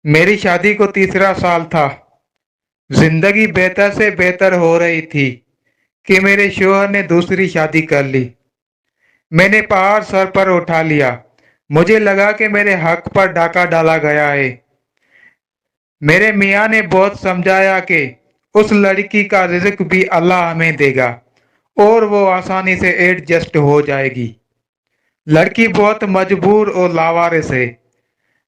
मेरी शादी को तीसरा साल था। जिंदगी बेहतर से बेहतर हो रही थी कि मेरे शौहर ने दूसरी शादी कर ली। मैंने पहाड़ सर पर उठा लिया। मुझे लगा कि मेरे हक पर डाका डाला गया है। मेरे मियाँ ने बहुत समझाया कि उस लड़की का रिज़्क भी अल्लाह हमें देगा और वो आसानी से एडजस्ट हो जाएगी। लड़की बहुत मजबूर और लावारिस है,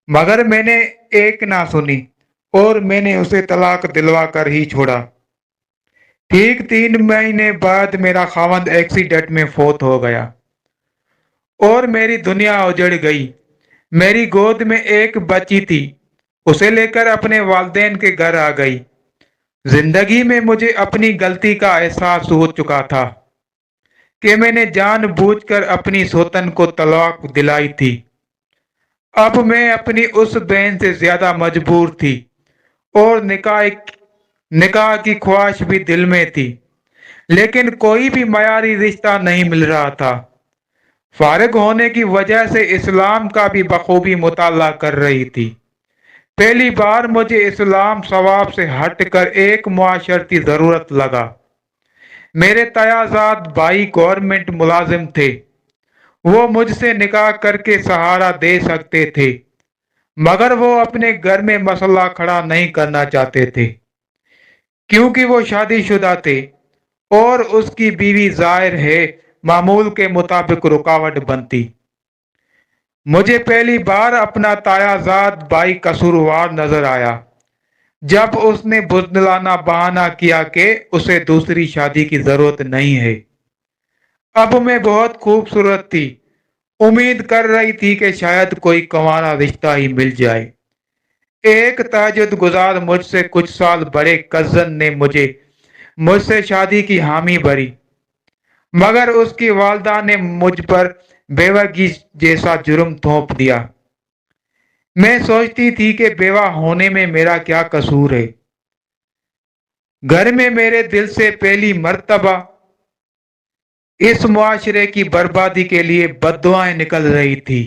मगर मैंने एक ना सुनी और मैंने उसे तलाक दिलवा कर ही छोड़ा। ठीक 3 महीने बाद मेरा खावंद एक्सीडेंट में फौत हो गया और मेरी दुनिया उजड़ गई। मेरी गोद में एक बच्ची थी, उसे लेकर अपने वालिदैन के घर आ गई। जिंदगी में मुझे अपनी गलती का एहसास हो चुका था कि मैंने जानबूझकर अपनी सौतन को तलाक दिलाई थी। अब मैं अपनी उस बहन से ज्यादा मजबूर थी और निकाह की ख्वाहिश भी दिल में थी, लेकिन कोई भी मयारी रिश्ता नहीं मिल रहा था। फारिग होने की वजह से इस्लाम का भी बखूबी मुताला कर रही थी। पहली बार मुझे इस्लाम सवाब से हटकर एक मुआशरती जरूरत लगा। मेरे तयाजाद भाई गवर्नमेंट मुलाजिम थे। वो मुझसे निकाह करके सहारा दे सकते थे, मगर वो अपने घर में मसला खड़ा नहीं करना चाहते थे क्योंकि वो शादीशुदा थे और उसकी बीवी जाहिर है मामूल के मुताबिक रुकावट बनती। मुझे पहली बार अपना तायाजाद भाई कसूरवार नजर आया जब उसने बुज़दिलाना बहाना किया कि उसे दूसरी शादी की जरूरत नहीं है। अब मैं बहुत खूबसूरत थी, उम्मीद कर रही थी कि शायद कोई कंवारा रिश्ता ही मिल जाए। एक तहज्जुद गुजार मुझसे कुछ साल बड़े कजन ने मुझसे शादी की हामी भरी, मगर उसकी वालदा ने मुझ पर बेवगी जैसा जुर्म थोप दिया। मैं सोचती थी कि बेवा होने में मेरा क्या कसूर है। घर में मेरे दिल से पहली मर्तबा इस मुआशरे की बर्बादी के लिए बद्दुआएं निकल रही थी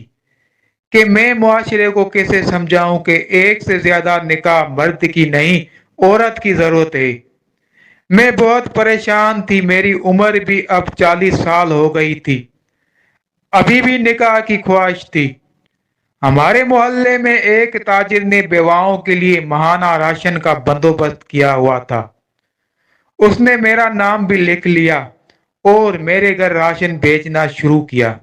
कि मैं मुआशरे को कैसे समझाऊं कि एक से ज्यादा निकाह मर्द की नहीं, औरत की जरूरत है। मैं बहुत परेशान थी। मेरी उम्र भी अब 40 साल हो गई थी। अभी भी निकाह की ख्वाहिश थी। हमारे मोहल्ले में एक ताजिर ने बेवाओं के लिए महाना राशन का बंदोबस्त किया हुआ था। उसने मेरा नाम भी लिख लिया और मेरे घर राशन भेजना शुरू किया।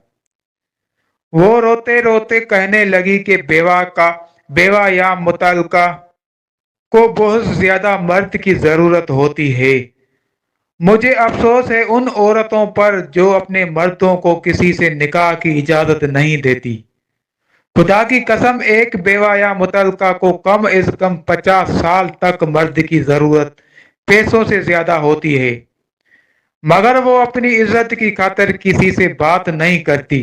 वो रोते रोते कहने लगी कि बेवा या मुतल्लका को बहुत ज्यादा मर्द की जरूरत होती है। मुझे अफसोस है उन औरतों पर जो अपने मर्दों को किसी से निकाह की इजाजत नहीं देती। खुदा की कसम, एक बेवा या मुतल्लका को कम से कम 50 साल तक मर्द की जरूरत पैसों से ज्यादा होती है, मगर वो अपनी इज्जत की खातिर किसी से बात नहीं करती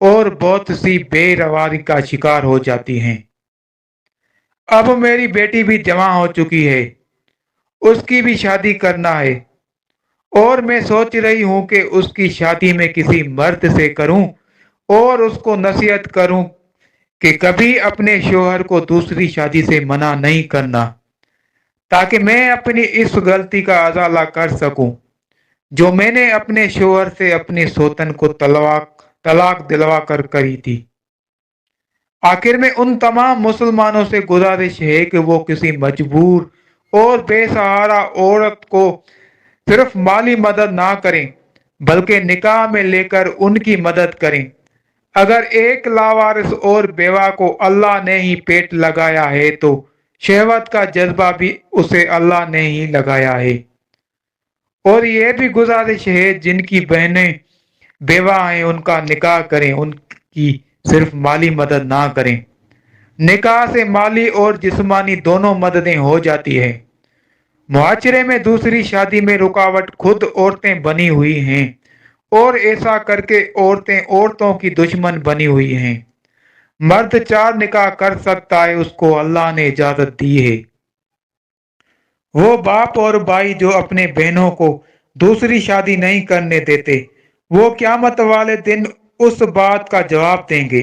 और बहुत सी बेरवारी का शिकार हो जाती हैं। अब मेरी बेटी भी जवां हो चुकी है, उसकी भी शादी करना है और मैं सोच रही हूं कि उसकी शादी में किसी मर्द से करूं और उसको नसीहत करूं कि कभी अपने शोहर को दूसरी शादी से मना नहीं करना, ताकि मैं अपनी इस गलती का अजाला कर सकूं जो मैंने अपने शोहर से अपनी सौतन को तलाक दिलवा कर करी थी। आखिर में उन तमाम मुसलमानों से गुजारिश है कि वो किसी मजबूर और बेसहारा औरत को सिर्फ माली मदद ना करें, बल्कि निकाह में लेकर उनकी मदद करें। अगर एक लावारिस और बेवा को अल्लाह ने ही पेट लगाया है तो शहवत का जज्बा भी उसे अल्लाह ने ही लगाया है। और यह भी गुजारिश है जिनकी बहनें बेवा हैं उनका निकाह करें, उनकी सिर्फ माली मदद ना करें। निकाह से माली और जिस्मानी दोनों मददें हो जाती है। मुआशरे में दूसरी शादी में रुकावट खुद औरतें बनी हुई हैं और ऐसा करके औरतें औरतों की दुश्मन बनी हुई हैं। मर्द 4 निकाह कर सकता है, उसको अल्लाह ने इजाजत दी है। वो बाप और भाई जो अपने बहनों को दूसरी शादी नहीं करने देते, वो क़यामत वाले दिन उस बात का जवाब देंगे।